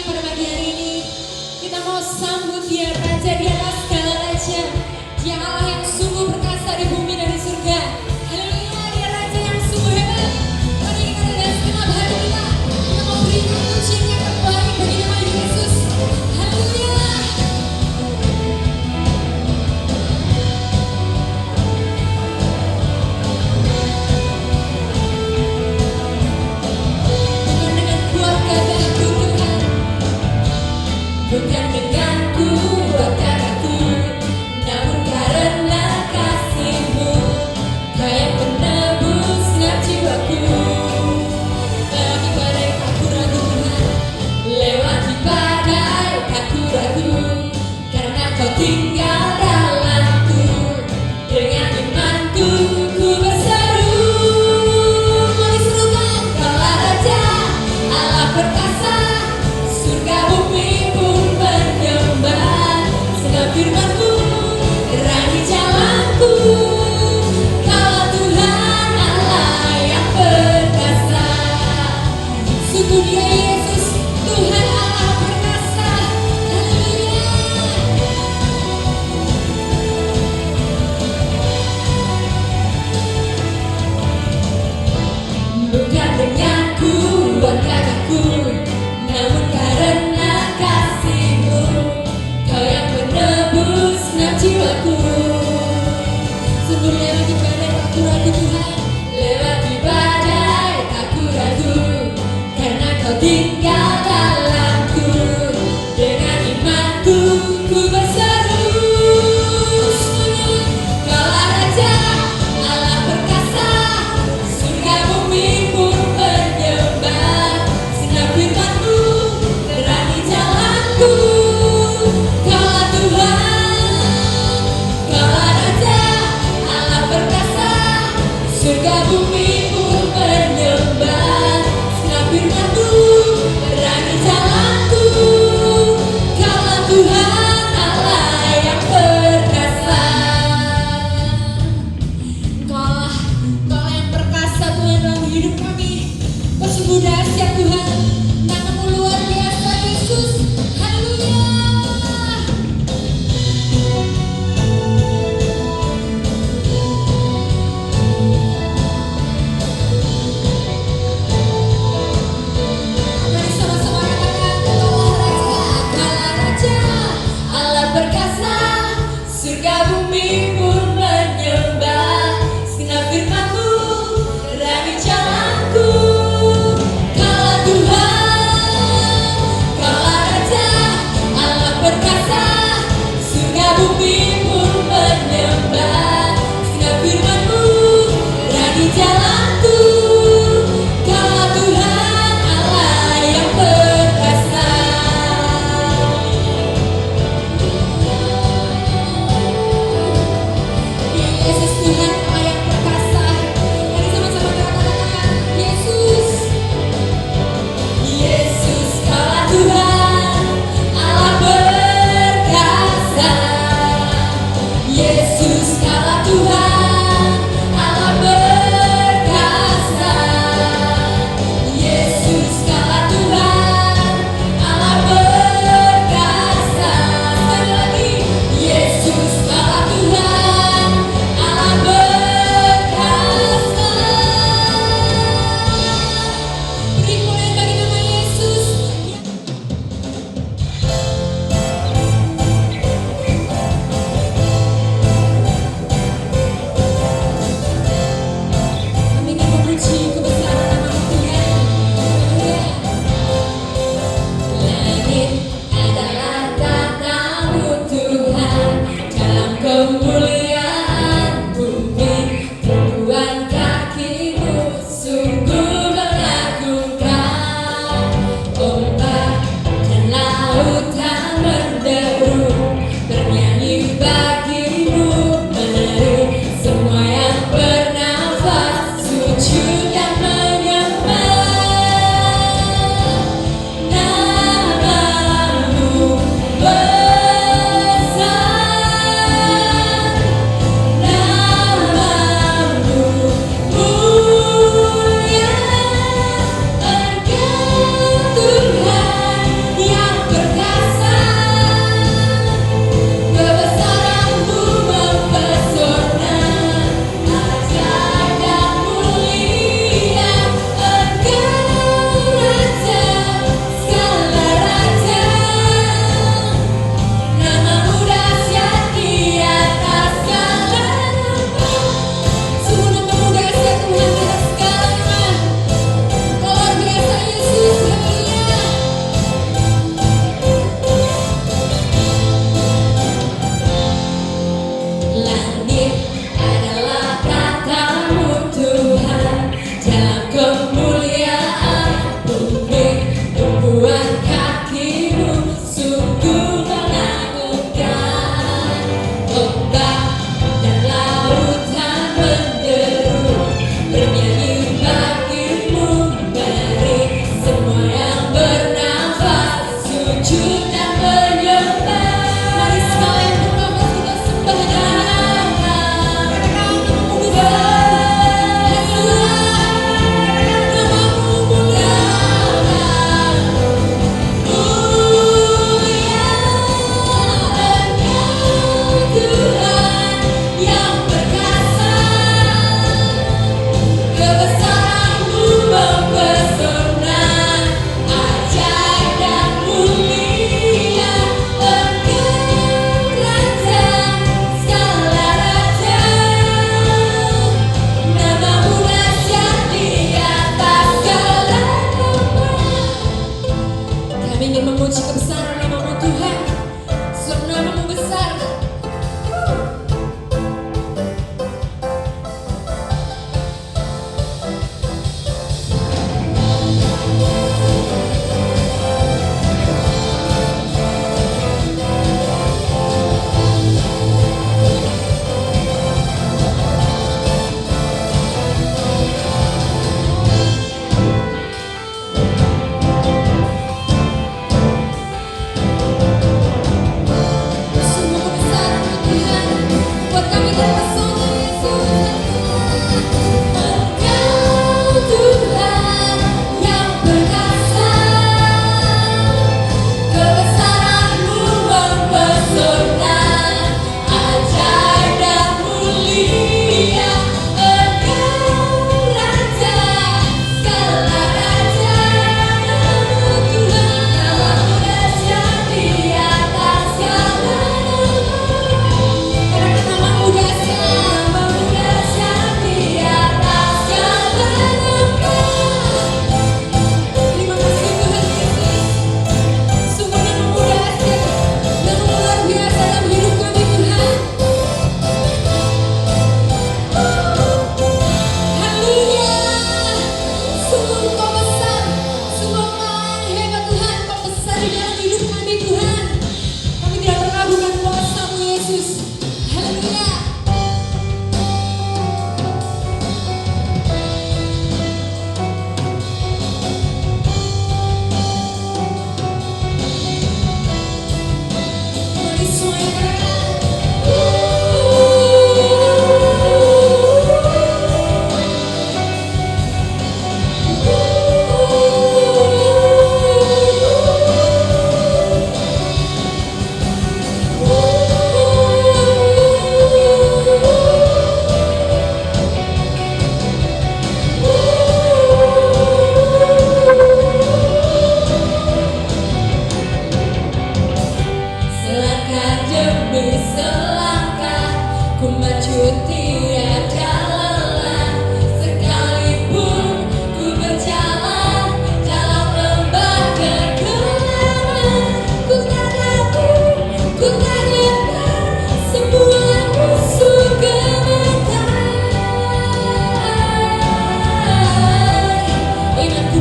pada pagi hari ini. Kita mau sambut dia, Raja di atas segala raja. Dia Allah yang sungguh perkasa di bumi dan di surga. Haleluya, dia Raja yang sungguh hebat. Mari kita dengan segenap hati kita mau berikan pujian yang terbaik bagi nama Yesus. Haleluya. Bukan dengan kuat kataku, namun karena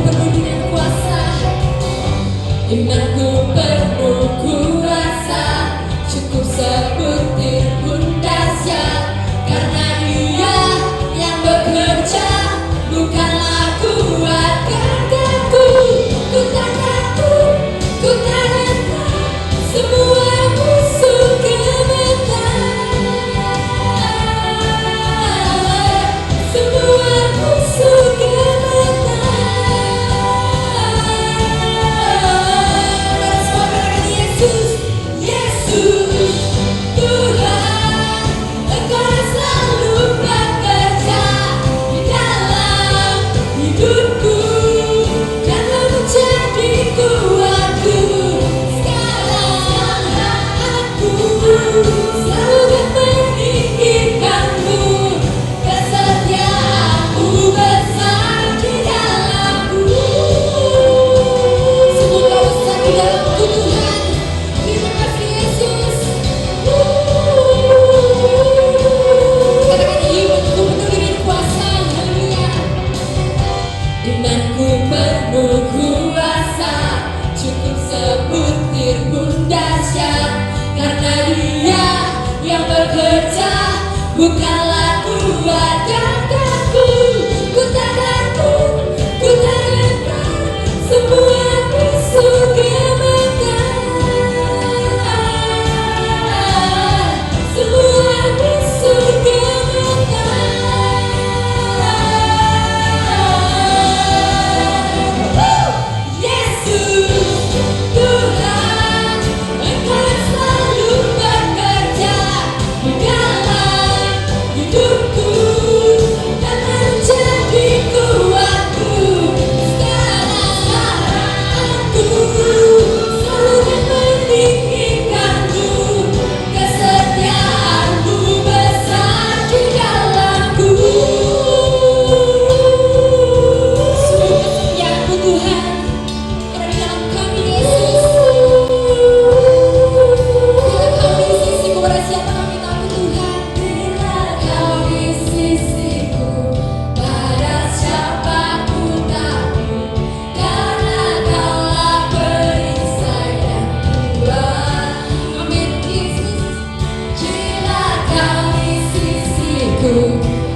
penuh dengan kuasa. Imanku penuh kuasa, cukup sebutir pun dahsyat, karena Dia yang bekerja, bukanlah kuat kataku. Ku tak takut, ku tak gentar, semua musuh gemetar, semua musuh gemetar. Semua katakan Yesus, Yesus, Tuhan, Engkau selalu bekerja di dalam hidupku dan menjadi kuatku. Sekarang aku selalu meninggikanmu, kesetiaanmu besar di dalamku. Sungguh Kau besar di dalamku Tuhan. Terima kasih Yesus. Katakan imanku penuh dengan kuasa. Haleluya. Imanku penuh kuasa, cukup sebutir pun dahsyat, karena Dia yang bekerja, bukanlah kuat dan kaku. Ku tak takut, ku tak gentar, semua musuh gemetar, semua musuh gemetar. Yesus, Tuhan, Engkau selalu bekerja di dalam hidupku dan menjadi kuatku. Sekarang aku selalu meninggikanmu, kesetiaanmu besar di dalamku. Sungguh kesetiaanmu Tuhan ada di dalam kami Yesus. Bila Kau di sisiku, pada siapa kami takut Tuhan? Bila Kau di sisiku, pada siapa ku takut? Karena Kaulah perisai dan kuat. Amin Yesus. Bila Kau di sisiku,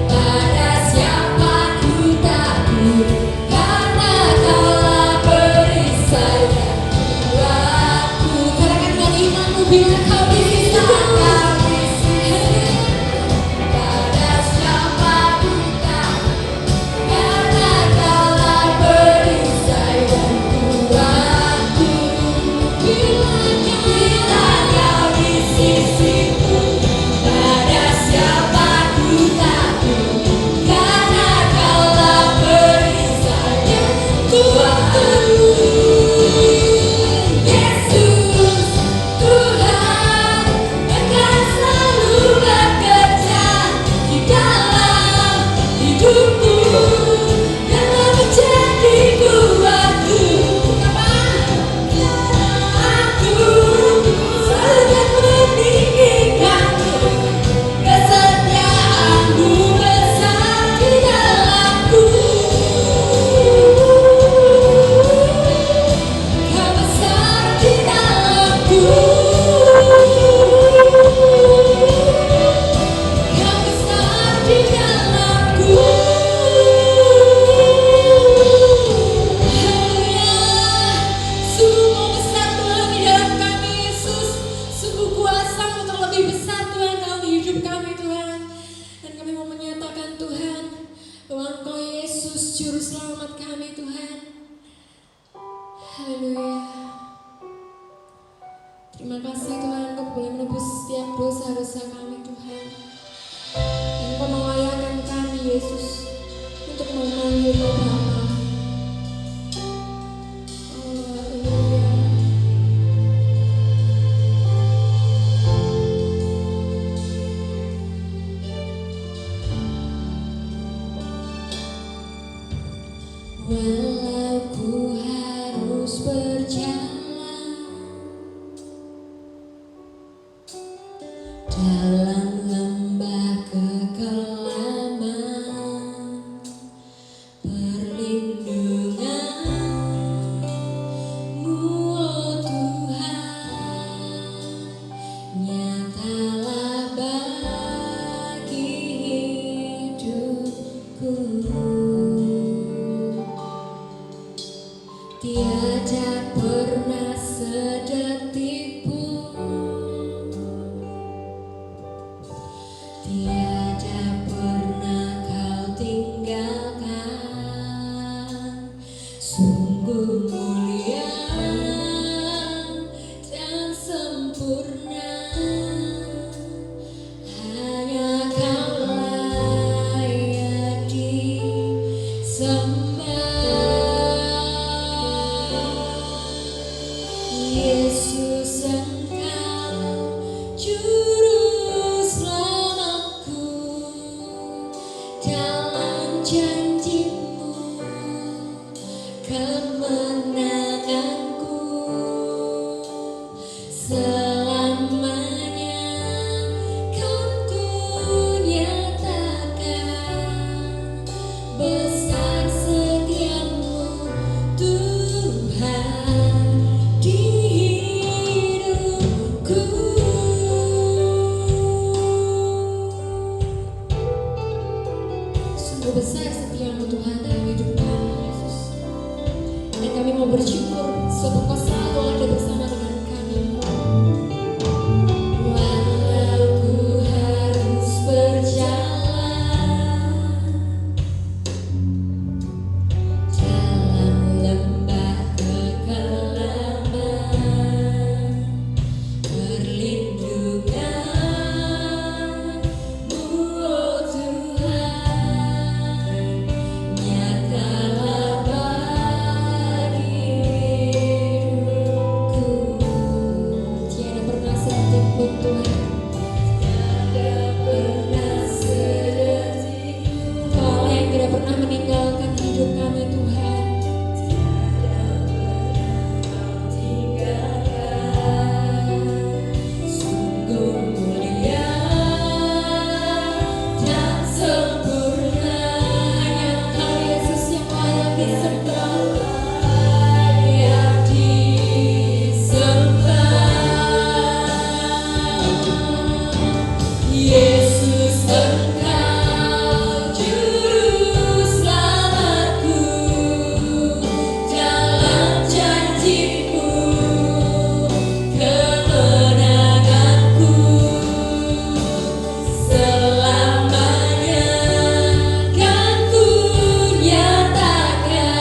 pada siapa ku takut? Karena Kaulah perisai dan kuatku. Katakan dengan imanmu, bila Kau di sisiku, pada siapa ku takut? Karena Kaulah perisai dan kuatku. Bila Kau di sisiku, pada siapa ku takut? Karena Kaulah perisai dan kuatku. Yesus, Tuhan, Engkau selalu bekerja di dalam hidupku dan menjadi kuatku. Aku selalu meninggikanmu, kesetiaanmu besar di dalamku. Kau besar di dalamku. Kau besar di dalamku. Haleluya. Sungguh Kau besar Tuhan di dalam kami Yesus. Sungguh kuasa-Mu terlebih besar Tuhan dalam hidup kami Tuhan. Dan kami mau menyatakan Tuhan bahwa Engkau Yesus Juru Selamat kami Tuhan. Haleluya. Terima kasih Tuhan, Engkau boleh menebus setiap dosa-dosa kami Tuhan. Dan Engkau melayakan kami Yesus untuk memanggil-Mu Bapa. Haleluya. Walau ku harus berjalan dalam lembah kekelaman, perlindungan Sungguh mulia dan sempurna, hanya Kau layak disembah. Yesus, Engkau juru selamatku, dalam janji-Mu kemenanganku. Selamanya kan ku nyatakan besar setiamu Tuhan di hidupku. Sungguh besar setiamu Tuhan dalam hidup kami, Yesus. Dan kami mau bersyukur sebab Kau selalu ada bersama dengan kami. Walau ku harus berjalan dalam lembah kekelaman, perlindungan-Mu, oh Tuhan, nyatalah bagi hidupku. Tiada pernah sedetik pun Tuhan, tiada pernah sedetik Kau yang tidak pernah meninggalkan hidup kami Tuhan. Sungguh mulia dan sempurna, hanya Kau Yesus yang layak disembah, layak disembah. Yesus, Engkau juru selamatku, dalam janji-Mu kemenanganku. Selamanya kan ku nyatakan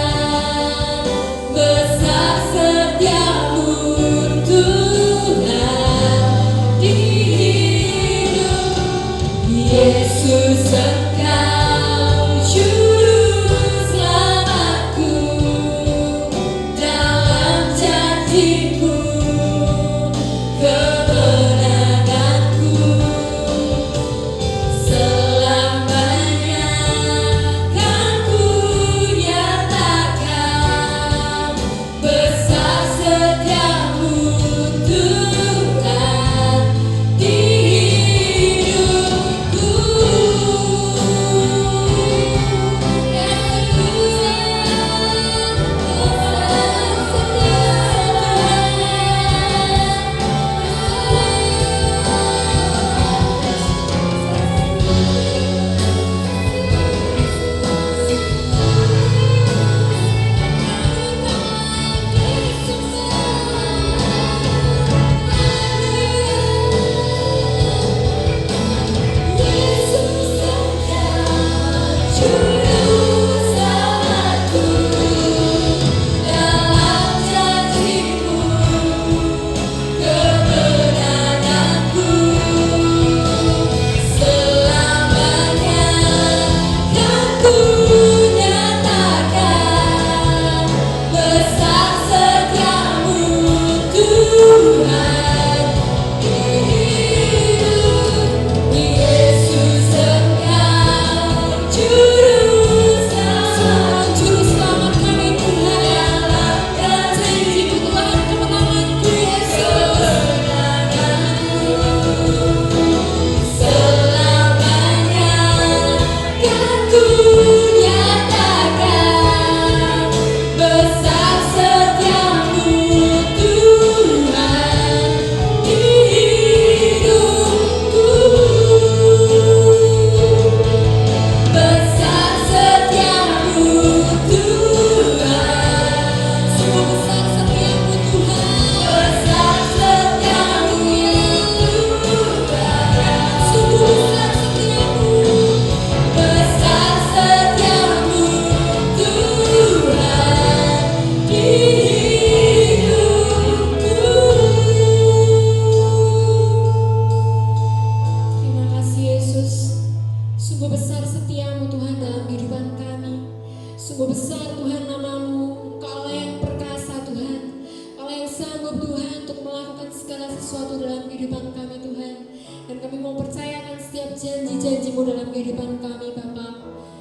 Dan kami mau percayakan setiap janji-janji-Mu dalam kehidupan kami Bapa.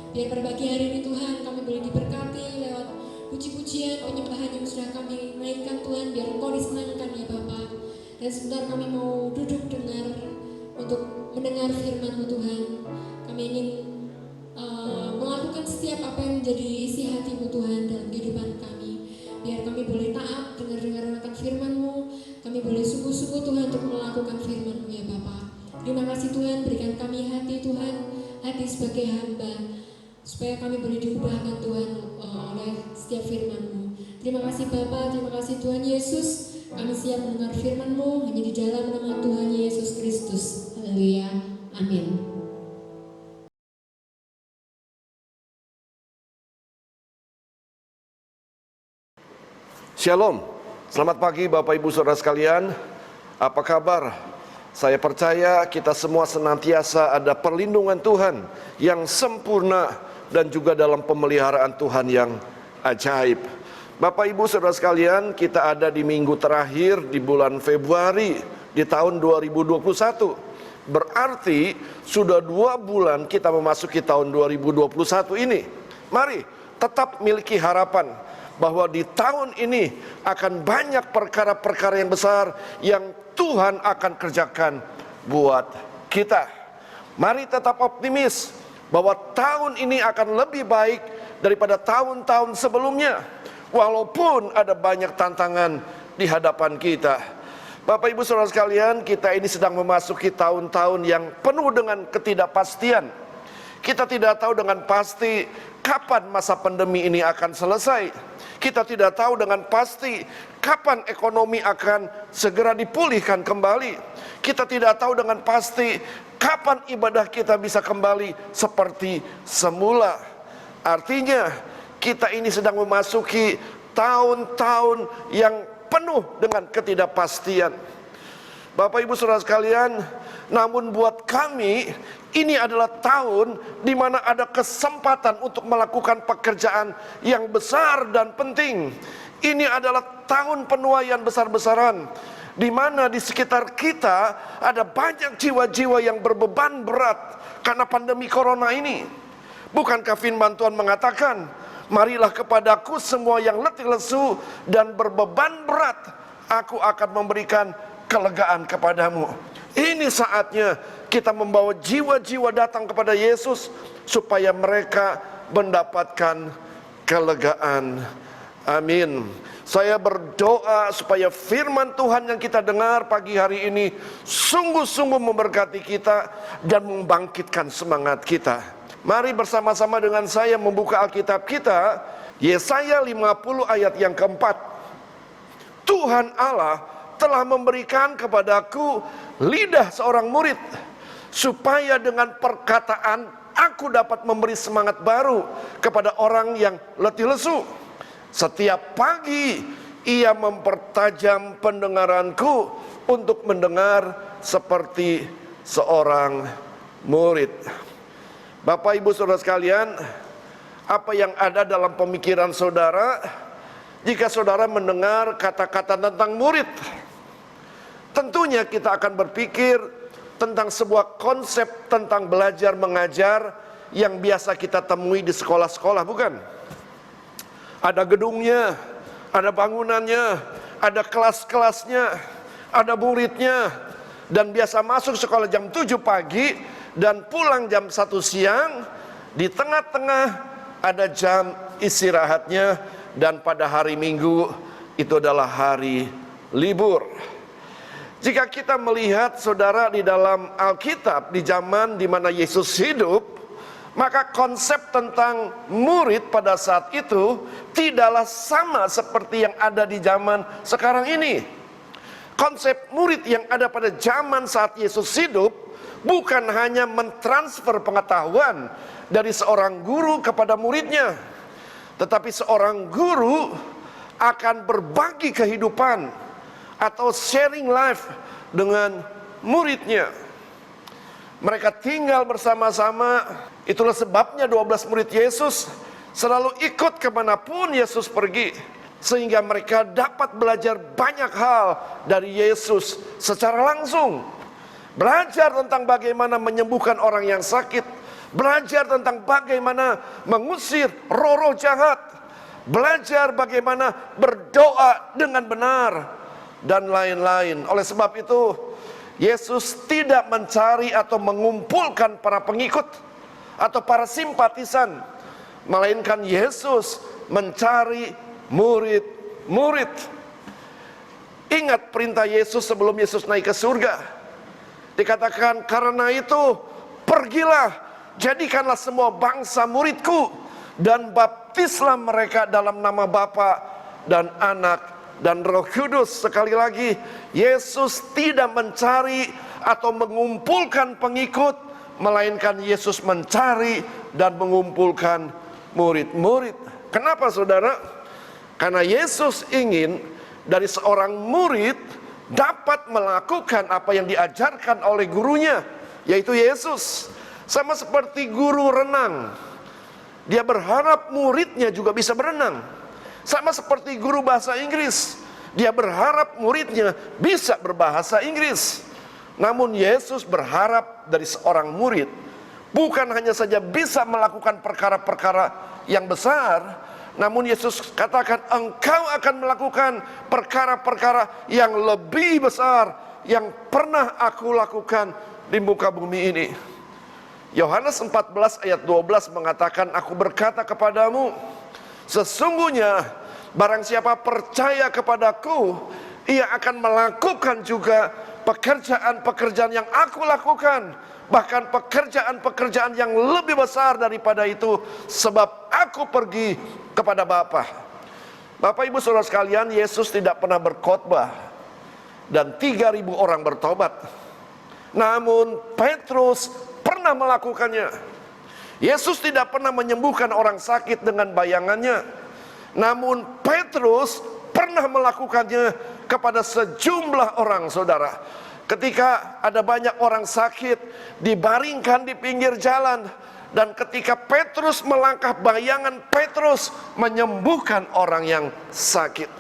Biar pada pagi hari ini Tuhan kami boleh diberkati lewat puji-pujian, penyembahan yang sudah kami naikkan Tuhan. Biar Engkau disenangkan ya Bapa. Dan sebentar kami mau duduk untuk mendengar firman-Mu Tuhan. Kami ingin melakukan setiap apa yang menjadi isi hati-Mu Tuhan dalam kehidupan kami. Biar kami boleh taat dengar akan firman-Mu. Kami boleh sungguh-sungguh Tuhan untuk melakukan firman-Mu ya Bapa. Terima kasih Tuhan, berikan kami hati Tuhan, hati sebagai hamba, supaya kami boleh diubahkan Tuhan oleh setiap firman-Mu. Terima kasih Bapa, terima kasih Tuhan Yesus. Kami siap mendengar firman-Mu hanya di dalam nama Tuhan Yesus Kristus. Haleluya, amin. Shalom, selamat pagi Bapak Ibu Saudara sekalian. Apa kabar? Saya percaya kita semua senantiasa ada perlindungan Tuhan yang sempurna dan juga dalam pemeliharaan Tuhan yang ajaib. Bapak Ibu Saudara sekalian, kita ada di minggu terakhir di bulan Februari di tahun 2021. Berarti sudah 2 bulan kita memasuki tahun 2021 ini. Mari tetap miliki harapan bahwa di tahun ini akan banyak perkara-perkara yang besar yang Tuhan akan kerjakan buat kita. Mari tetap optimis bahwa tahun ini akan lebih baik daripada tahun-tahun sebelumnya, walaupun ada banyak tantangan di hadapan kita. Bapak Ibu Saudara sekalian, kita ini sedang memasuki tahun-tahun yang penuh dengan ketidakpastian. Kita tidak tahu dengan pasti kapan masa pandemi ini akan selesai. Kita tidak tahu dengan pasti kapan ekonomi akan segera dipulihkan kembali. Kita tidak tahu dengan pasti kapan ibadah kita bisa kembali seperti semula. Artinya kita ini sedang memasuki tahun-tahun yang penuh dengan ketidakpastian. Bapak Ibu Saudara sekalian, namun buat kami ini adalah tahun di mana ada kesempatan untuk melakukan pekerjaan yang besar dan penting. Ini adalah tahun penuaian besar-besaran, di mana di sekitar kita ada banyak jiwa-jiwa yang berbeban berat karena pandemi corona ini. Bukankah firman Tuhan mengatakan, marilah kepadaku semua yang letih lesu dan berbeban berat, aku akan memberikan kelegaan kepadamu. Ini saatnya kita membawa jiwa-jiwa datang kepada Yesus supaya mereka mendapatkan kelegaan. Amin. Saya berdoa supaya firman Tuhan yang kita dengar pagi hari ini sungguh-sungguh memberkati kita dan membangkitkan semangat kita. Mari bersama-sama dengan saya membuka Alkitab kita, Yesaya 50 ayat yang keempat. Tuhan Allah telah memberikan kepadaku lidah seorang murid, supaya dengan perkataan aku dapat memberi semangat baru kepada orang yang letih lesu. Setiap pagi ia mempertajam pendengaranku untuk mendengar seperti seorang murid. Bapak Ibu Saudara sekalian, apa yang ada dalam pemikiran saudara jika saudara mendengar kata-kata tentang murid? Tentunya kita akan berpikir tentang sebuah konsep tentang belajar mengajar yang biasa kita temui di sekolah-sekolah, bukan? Ada gedungnya, ada bangunannya, ada kelas-kelasnya, ada muridnya, dan biasa masuk sekolah jam 7 pagi dan pulang jam 1 siang. Di tengah-tengah ada jam istirahatnya, dan pada hari Minggu itu adalah hari libur. Jika kita melihat saudara di dalam Alkitab di zaman di mana Yesus hidup, maka konsep tentang murid pada saat itu tidaklah sama seperti yang ada di zaman sekarang ini. Konsep murid yang ada pada zaman saat Yesus hidup bukan hanya mentransfer pengetahuan dari seorang guru kepada muridnya, tetapi seorang guru akan berbagi kehidupan atau sharing life dengan muridnya. Mereka tinggal bersama-sama. Itulah sebabnya 12 murid Yesus selalu ikut kemanapun Yesus pergi, sehingga mereka dapat belajar banyak hal dari Yesus secara langsung. belajar tentang bagaimana menyembuhkan orang yang sakit, belajar tentang bagaimana mengusir roh-roh jahat, belajar bagaimana berdoa dengan benar, dan lain-lain. Oleh sebab itu, Yesus tidak mencari atau mengumpulkan para pengikut atau para simpatisan, melainkan Yesus mencari murid-murid. Ingat perintah Yesus sebelum Yesus naik ke surga. Dikatakan, karena itu pergilah, jadikanlah semua bangsa muridku, dan baptislah mereka dalam nama Bapa dan Anak dan Roh Kudus. Sekali lagi, Yesus tidak mencari atau mengumpulkan pengikut, melainkan Yesus mencari dan mengumpulkan murid-murid. Kenapa saudara? Karena Yesus ingin dari seorang murid dapat melakukan apa yang diajarkan oleh gurunya, yaitu Yesus. Sama seperti guru renang, dia berharap muridnya juga bisa berenang. Sama seperti guru bahasa Inggris, dia berharap muridnya bisa berbahasa Inggris. Namun Yesus berharap dari seorang murid bukan hanya saja bisa melakukan perkara-perkara yang besar, namun Yesus katakan, engkau akan melakukan perkara-perkara yang lebih besar yang pernah aku lakukan di muka bumi ini. Yohanes 14 ayat 12 mengatakan, aku berkata kepadamu, sesungguhnya barang siapa percaya kepadaku, ia akan melakukan juga pekerjaan-pekerjaan yang aku lakukan, bahkan pekerjaan-pekerjaan yang lebih besar daripada itu, sebab aku pergi kepada Bapa. Bapak Ibu Saudara sekalian, Yesus tidak pernah berkhotbah dan 3.000 orang bertobat. Namun Petrus pernah melakukannya. Yesus tidak pernah menyembuhkan orang sakit dengan bayangannya. Namun Petrus pernah melakukannya kepada sejumlah orang, saudara. Ketika ada banyak orang sakit dibaringkan di pinggir jalan, dan ketika Petrus melangkah, bayangan Petrus menyembuhkan orang yang sakit.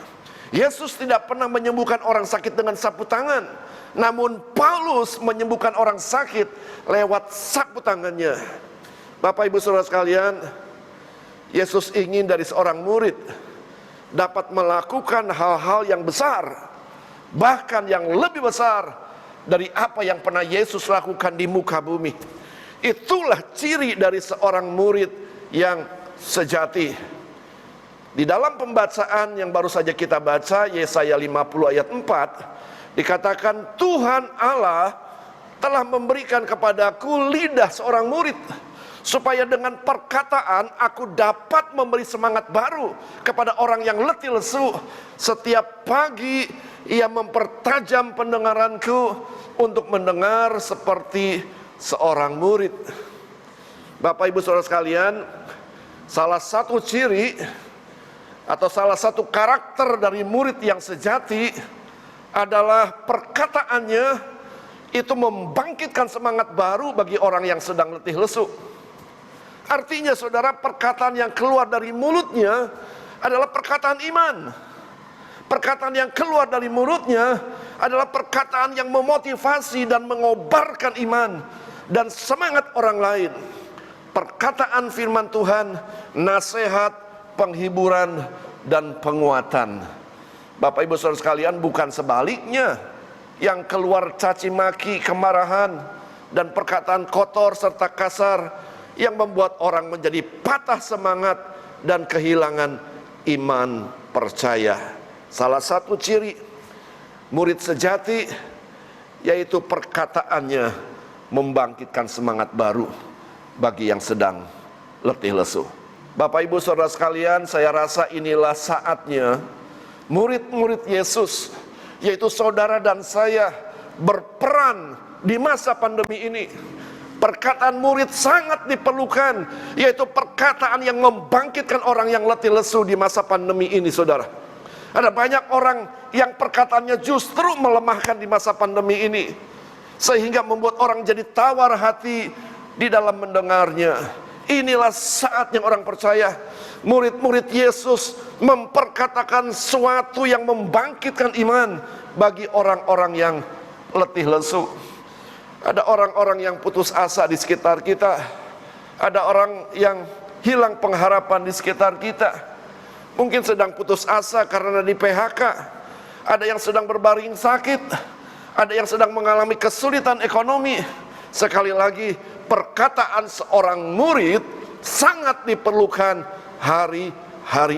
Yesus tidak pernah menyembuhkan orang sakit dengan sapu tangan, namun Paulus menyembuhkan orang sakit lewat sapu tangannya. Bapak Ibu Saudara sekalian, Yesus ingin dari seorang murid dapat melakukan hal-hal yang besar, bahkan yang lebih besar dari apa yang pernah Yesus lakukan di muka bumi. Itulah ciri dari seorang murid yang sejati. Di dalam pembacaan yang baru saja kita baca, Yesaya 50 ayat 4, dikatakan, Tuhan Allah telah memberikan kepadaku lidah seorang murid, supaya dengan perkataan aku dapat memberi semangat baru kepada orang yang letih lesu. Setiap pagi ia mempertajam pendengaranku untuk mendengar seperti seorang murid. Bapak Ibu Saudara sekalian, salah satu ciri atau salah satu karakter dari murid yang sejati adalah perkataannya itu membangkitkan semangat baru bagi orang yang sedang letih lesu. Artinya saudara, perkataan yang keluar dari mulutnya adalah perkataan iman. Perkataan yang keluar dari mulutnya adalah perkataan yang memotivasi dan mengobarkan iman dan semangat orang lain. Perkataan firman Tuhan, nasihat, penghiburan, dan penguatan. Bapak Ibu Saudara sekalian, bukan sebaliknya, yang keluar caci maki, kemarahan, dan perkataan kotor serta kasar yang membuat orang menjadi patah semangat dan kehilangan iman percaya. Salah satu ciri murid sejati yaitu perkataannya membangkitkan semangat baru bagi yang sedang letih lesu. Bapak Ibu Saudara sekalian, saya rasa inilah saatnya murid-murid Yesus, yaitu saudara dan saya, berperan di masa pandemi ini. Perkataan murid sangat diperlukan, yaitu perkataan yang membangkitkan orang yang letih lesu di masa pandemi ini, saudara. Ada banyak orang yang perkataannya justru melemahkan di masa pandemi ini, sehingga membuat orang jadi tawar hati di dalam mendengarnya. Inilah saatnya orang percaya, murid-murid Yesus memperkatakan sesuatu yang membangkitkan iman bagi orang-orang yang letih lesu. Ada orang-orang yang putus asa di sekitar kita. Ada orang yang hilang pengharapan di sekitar kita. Mungkin sedang putus asa karena di PHK. Ada yang sedang berbaring sakit. Ada yang sedang mengalami kesulitan ekonomi. Sekali lagi, perkataan seorang murid sangat diperlukan hari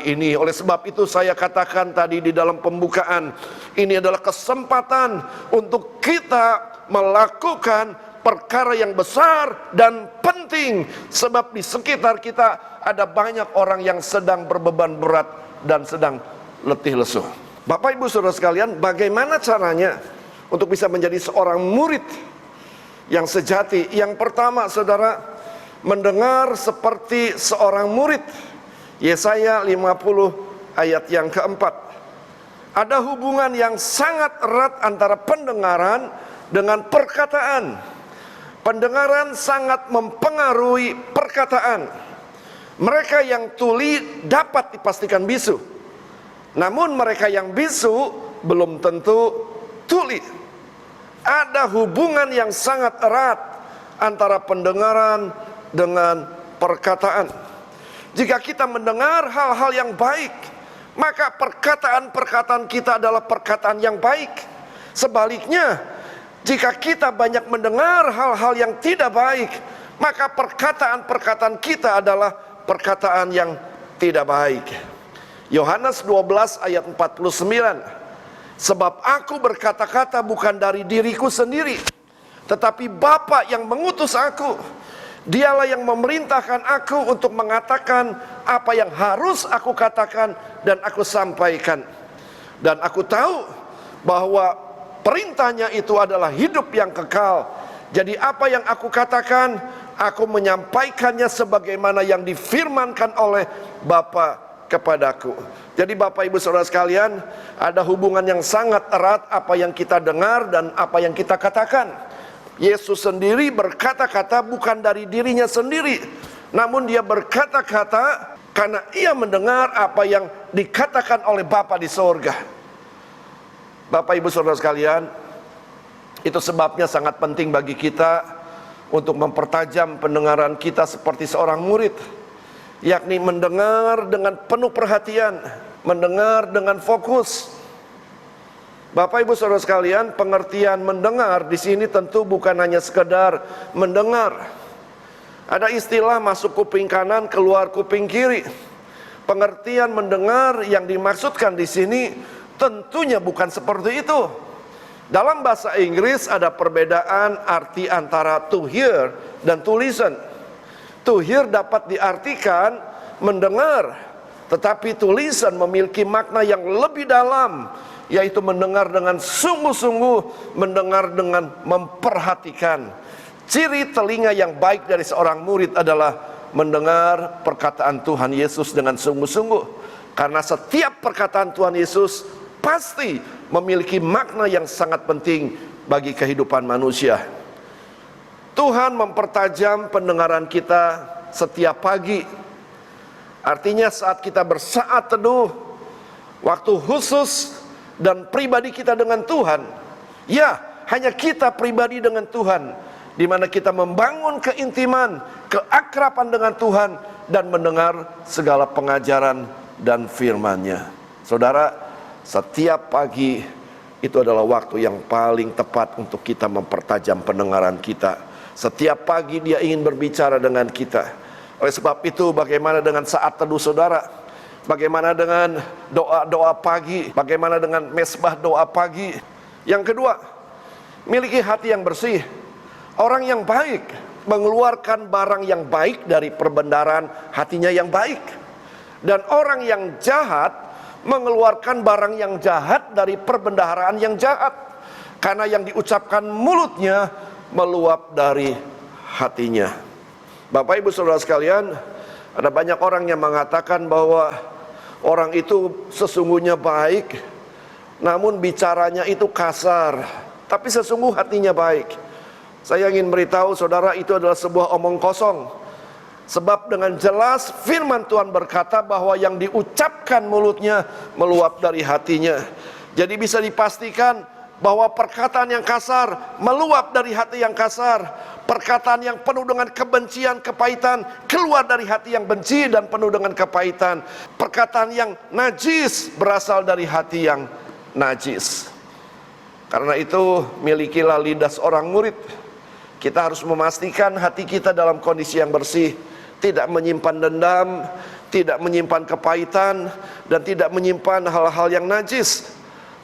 ini. Oleh sebab itu saya katakan tadi di dalam pembukaan, ini adalah kesempatan untuk kita melakukan perkara yang besar dan penting, sebab di sekitar kita ada banyak orang yang sedang berbeban berat dan sedang letih lesu. Bapak Ibu Saudara sekalian, bagaimana caranya untuk bisa menjadi seorang murid yang sejati? Yang pertama, saudara, mendengar seperti seorang murid. Yesaya 50 ayat yang keempat. Ada hubungan yang sangat erat antara pendengaran dengan perkataan. Pendengaran sangat mempengaruhi perkataan. Mereka yang tuli dapat dipastikan bisu, namun mereka yang bisu belum tentu tuli. Ada hubungan yang sangat erat antara pendengaran dengan perkataan. Jika kita mendengar hal-hal yang baik, maka perkataan-perkataan kita adalah perkataan yang baik. Sebaliknya, jika kita banyak mendengar hal-hal yang tidak baik, maka perkataan-perkataan kita adalah perkataan yang tidak baik. Yohanes 12 ayat 49. Sebab aku berkata-kata bukan dari diriku sendiri, tetapi Bapa yang mengutus aku. Dialah yang memerintahkan aku untuk mengatakan apa yang harus aku katakan dan aku sampaikan. Dan aku tahu bahwa perintahnya itu adalah hidup yang kekal. Jadi apa yang aku katakan, aku menyampaikannya sebagaimana yang difirmankan oleh Bapa kepadaku. Jadi Bapak Ibu Saudara sekalian, ada hubungan yang sangat erat apa yang kita dengar dan apa yang kita katakan. Yesus sendiri berkata-kata bukan dari dirinya sendiri, namun dia berkata-kata karena ia mendengar apa yang dikatakan oleh Bapa di sorga. Bapak Ibu Saudara sekalian, itu sebabnya sangat penting bagi kita untuk mempertajam pendengaran kita seperti seorang murid, yakni mendengar dengan penuh perhatian, mendengar dengan fokus. Bapak Ibu Saudara sekalian, pengertian mendengar di sini tentu bukan hanya sekedar mendengar. Ada istilah masuk kuping kanan, keluar kuping kiri. Pengertian mendengar yang dimaksudkan di sini tentunya bukan seperti itu. Dalam bahasa Inggris ada perbedaan arti antara to hear dan to listen. To hear dapat diartikan mendengar, tetapi to listen memiliki makna yang lebih dalam, yaitu mendengar dengan sungguh-sungguh, mendengar dengan memperhatikan. Ciri telinga yang baik dari seorang murid adalah mendengar perkataan Tuhan Yesus dengan sungguh-sungguh. Karena setiap perkataan Tuhan Yesus pasti memiliki makna yang sangat penting bagi kehidupan manusia. Tuhan mempertajam pendengaran kita setiap pagi. Artinya saat kita bersaat teduh, waktu khusus dan pribadi kita dengan Tuhan, ya hanya kita pribadi dengan Tuhan, di mana kita membangun keintiman, keakraban dengan Tuhan dan mendengar segala pengajaran dan firman-Nya. Saudara, setiap pagi itu adalah waktu yang paling tepat untuk kita mempertajam pendengaran kita. Setiap pagi Dia ingin berbicara dengan kita. Oleh sebab itu, bagaimana dengan saat teduh saudara? Bagaimana dengan doa-doa pagi? Bagaimana dengan mesbah doa pagi? Yang kedua, miliki hati yang bersih. Orang yang baik mengeluarkan barang yang baik dari perbendaharaan hatinya yang baik. Dan orang yang jahat mengeluarkan barang yang jahat dari perbendaharaan yang jahat. Karena yang diucapkan mulutnya meluap dari hatinya. Bapak Ibu Saudara sekalian, ada banyak orang yang mengatakan bahwa orang itu sesungguhnya baik, namun bicaranya itu kasar, tapi sesungguh hatinya baik. Saya ingin beritahu saudara, itu adalah sebuah omong kosong. Sebab dengan jelas firman Tuhan berkata bahwa yang diucapkan mulutnya meluap dari hatinya. Jadi bisa dipastikan bahwa perkataan yang kasar meluap dari hati yang kasar. Perkataan yang penuh dengan kebencian, kepahitan keluar dari hati yang benci dan penuh dengan kepahitan. Perkataan yang najis berasal dari hati yang najis. Karena itu milikilah lidah seorang murid. Kita harus memastikan hati kita dalam kondisi yang bersih, tidak menyimpan dendam, tidak menyimpan kepahitan, dan tidak menyimpan hal-hal yang najis.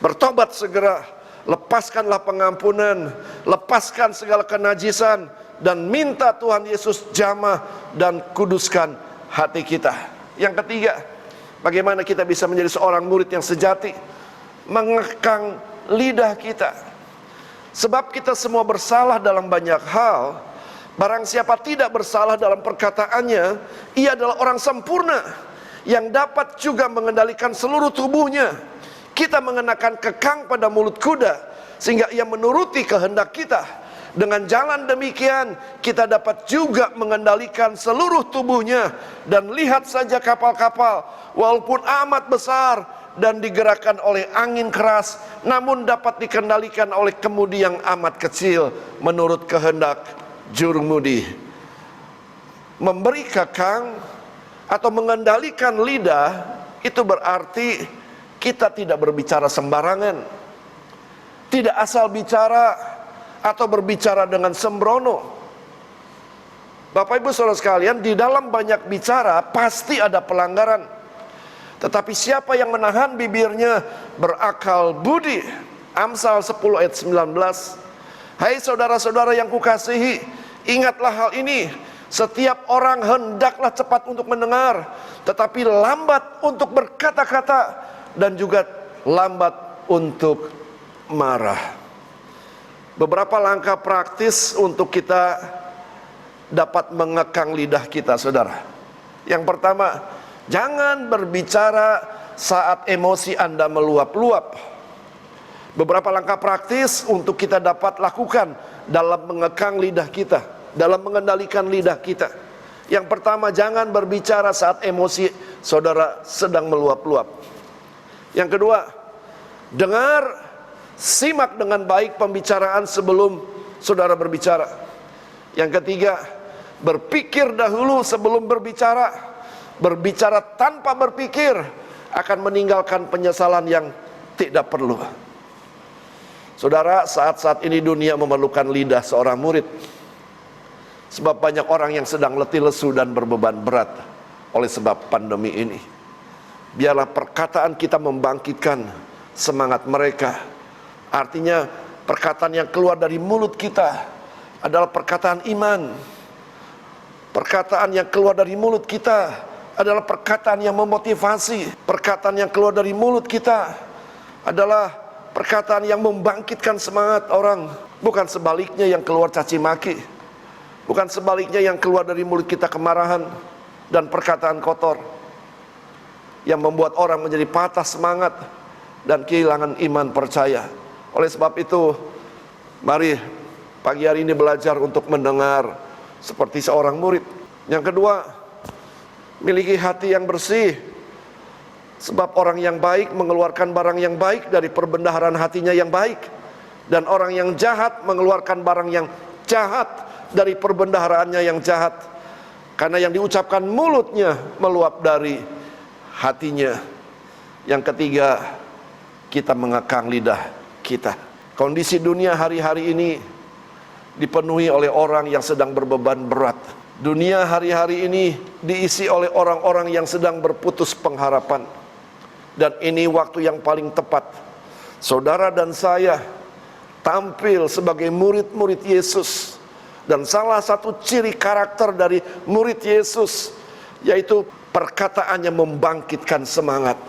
Bertobat segera, lepaskanlah pengampunan, lepaskan segala kenajisan, dan minta Tuhan Yesus jamah dan kuduskan hati kita. Yang ketiga, bagaimana kita bisa menjadi seorang murid yang sejati? Mengekang lidah kita. Sebab kita semua bersalah dalam banyak hal. Barang siapa tidak bersalah dalam perkataannya, ia adalah orang sempurna yang dapat juga mengendalikan seluruh tubuhnya. Kita mengenakan kekang pada mulut kuda sehingga ia menuruti kehendak kita. Dengan jalan demikian kita dapat juga mengendalikan seluruh tubuhnya. Dan lihat saja kapal-kapal, walaupun amat besar dan digerakkan oleh angin keras, namun dapat dikendalikan oleh kemudi yang amat kecil menurut kehendak jurumudi. Memberi kekang atau mengendalikan lidah itu berarti kita tidak berbicara sembarangan, tidak asal bicara atau berbicara dengan sembrono. Bapak Ibu Saudara sekalian, di dalam banyak bicara pasti ada pelanggaran. Tetapi siapa yang menahan bibirnya berakal budi. Amsal 10 ayat 19. Hai saudara-saudara yang kukasihi, ingatlah hal ini. Setiap orang hendaklah cepat untuk mendengar, tetapi lambat untuk berkata-kata, dan juga lambat untuk marah. Beberapa langkah praktis untuk kita dapat mengekang lidah kita, saudara. Yang pertama, jangan berbicara saat emosi Anda meluap-luap. Beberapa langkah praktis untuk kita dapat lakukan dalam mengekang lidah kita, dalam mengendalikan lidah kita. Yang pertama, jangan berbicara saat emosi saudara sedang meluap-luap. Yang kedua, dengar, simak dengan baik pembicaraan sebelum saudara berbicara. Yang ketiga, berpikir dahulu sebelum berbicara. Berbicara tanpa berpikir akan meninggalkan penyesalan yang tidak perlu. Saudara, saat-saat ini dunia memerlukan lidah seorang murid. Sebab banyak orang yang sedang letih lesu dan berbeban berat oleh sebab pandemi ini. Biarlah perkataan kita membangkitkan semangat mereka. Artinya perkataan yang keluar dari mulut kita adalah perkataan iman. Perkataan yang keluar dari mulut kita adalah perkataan yang memotivasi. Perkataan yang keluar dari mulut kita adalah perkataan yang membangkitkan semangat orang. Bukan sebaliknya yang keluar caci maki. Bukan sebaliknya yang keluar dari mulut kita kemarahan dan perkataan kotor yang membuat orang menjadi patah semangat dan kehilangan iman percaya. Oleh sebab itu, mari pagi hari ini belajar untuk mendengar seperti seorang murid. Yang kedua, miliki hati yang bersih. Sebab orang yang baik mengeluarkan barang yang baik dari perbendaharaan hatinya yang baik. Dan orang yang jahat mengeluarkan barang yang jahat dari perbendaharaannya yang jahat. Karena yang diucapkan mulutnya meluap dari hatinya. Yang ketiga, kita mengekang lidah kita. Kondisi dunia hari-hari ini dipenuhi oleh orang yang sedang berbeban berat. Dunia hari-hari ini diisi oleh orang-orang yang sedang berputus pengharapan. Dan ini waktu yang paling tepat saudara dan saya tampil sebagai murid-murid Yesus. Dan salah satu ciri karakter dari murid Yesus yaitu perkataannya membangkitkan semangat.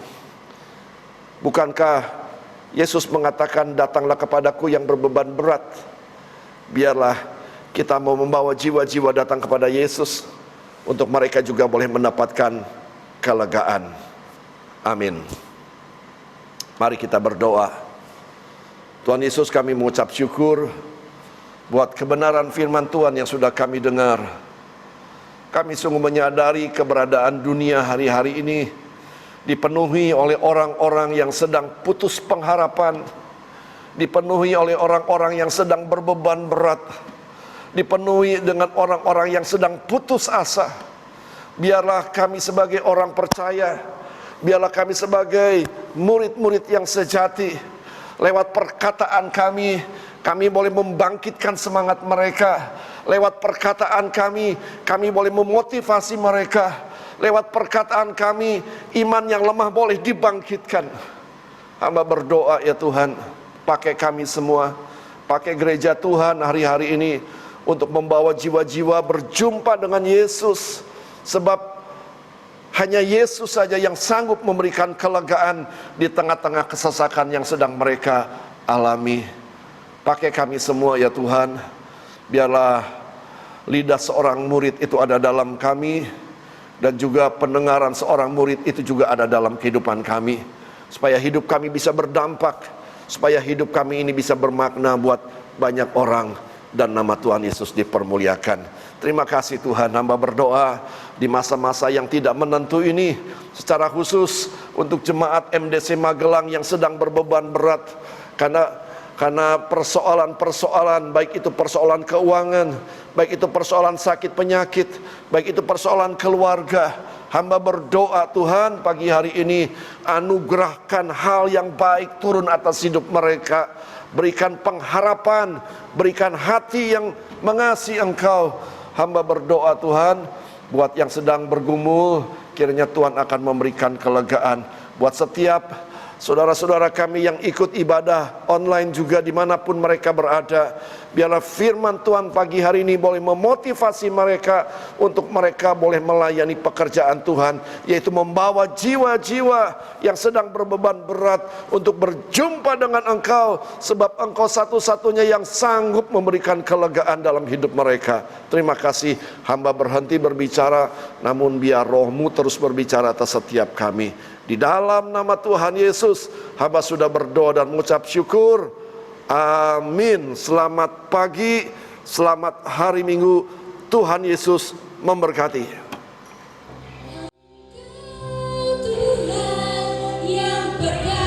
Bukankah Yesus mengatakan, datanglah kepadaku yang berbeban berat. Biarlah kita mau membawa jiwa-jiwa datang kepada Yesus, untuk mereka juga boleh mendapatkan kelegaan. Amin. Mari kita berdoa. Tuhan Yesus, kami mengucap syukur buat kebenaran firman Tuhan yang sudah kami dengar. Kami sungguh menyadari keberadaan dunia hari-hari ini dipenuhi oleh orang-orang yang sedang putus pengharapan, dipenuhi oleh orang-orang yang sedang berbeban berat, dipenuhi dengan orang-orang yang sedang putus asa. Biarlah kami sebagai orang percaya, biarlah kami sebagai murid-murid yang sejati, lewat perkataan kami boleh membangkitkan semangat mereka. Lewat perkataan kami boleh memotivasi mereka. Lewat perkataan kami, iman yang lemah boleh dibangkitkan. Hamba berdoa ya Tuhan, pakai kami semua, pakai gereja Tuhan hari-hari ini untuk membawa jiwa-jiwa berjumpa dengan Yesus. Sebab hanya Yesus saja yang sanggup memberikan kelegaan di tengah-tengah kesesakan yang sedang mereka alami. Pakai kami semua ya Tuhan. Biarlah lidah seorang murid itu ada dalam kami, dan juga pendengaran seorang murid itu juga ada dalam kehidupan kami, supaya hidup kami bisa berdampak, supaya hidup kami ini bisa bermakna buat banyak orang, dan nama Tuhan Yesus dipermuliakan. Terima kasih Tuhan. Hamba berdoa di masa-masa yang tidak menentu ini, secara khusus untuk jemaat MDC Magelang yang sedang berbeban berat karena persoalan-persoalan, baik itu persoalan keuangan, baik itu persoalan sakit penyakit, baik itu persoalan keluarga. Hamba berdoa Tuhan pagi hari ini, anugerahkan hal yang baik turun atas hidup mereka. Berikan pengharapan, berikan hati yang mengasihi Engkau. Hamba berdoa Tuhan, buat yang sedang bergumul, kiranya Tuhan akan memberikan kelegaan. Buat setiap saudara-saudara kami yang ikut ibadah online juga dimanapun mereka berada, biarlah firman Tuhan pagi hari ini boleh memotivasi mereka untuk mereka boleh melayani pekerjaan Tuhan, yaitu membawa jiwa-jiwa yang sedang berbeban berat untuk berjumpa dengan Engkau, sebab Engkau satu-satunya yang sanggup memberikan kelegaan dalam hidup mereka. Terima kasih. Hamba berhenti berbicara, namun biar Roh-Mu terus berbicara atas setiap kami. Di dalam nama Tuhan Yesus, hamba sudah berdoa dan mengucap syukur. Amin. Selamat pagi, selamat hari Minggu. Tuhan Yesus memberkati. Tuhan yang berkati.